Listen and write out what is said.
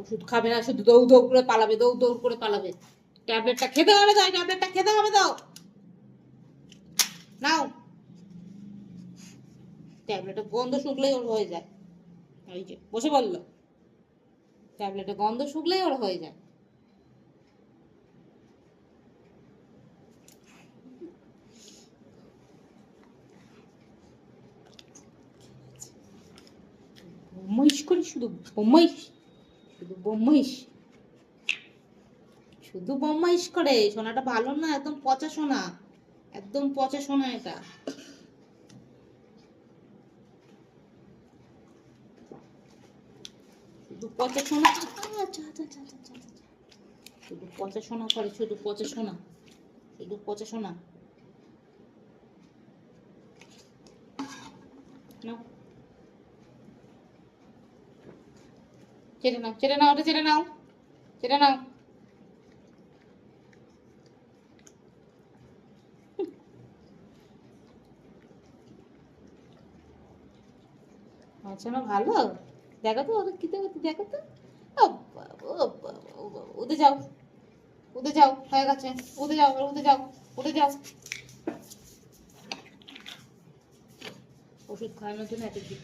ওষুধ খাবে না, শুধু দৌড় দৌড় করে পালাবে, দৌড় দৌড় করে পালাবে। ট্যাবলেটটা খেতে হবে তো, ট্যাবলেটটা খেতে হবে তো। নাও, ট্যাবলেটের গন্ধ শুকলেই ওর হয়ে যায়। এই যে বসে বললো, ট্যাবলেটের গন্ধ শুকলেই ওর হয়ে যায়। বদমাইশ করি, শুধু বদমাইশ, শুধু বদমাইশ, শুধু বদমাইশ করে। সোনাটা ভালো না, একদম পচা সোনা, একদম পচা সোনা এটা। শুধু পচা সোনা, শুধু পচা সোনা করে, শুধু পচা সোনা, শুধু পচা সোনা। নাও, চেটে নাও, চেটে নাও, ওটা চেটে নাও, চেটে নাও। আচ্ছা, না ভালো, দেখো তো ওদের কি দেখো, দেখো তো। ও বাবা, ও বাবা, ও বাবা, উঠে যাও, উঠে যাও, হয়ে গেছে, উঠে যাও, উঠে যাও, উঠে যাও। ওষুধ খাওয়ানোর জন্য এত দিক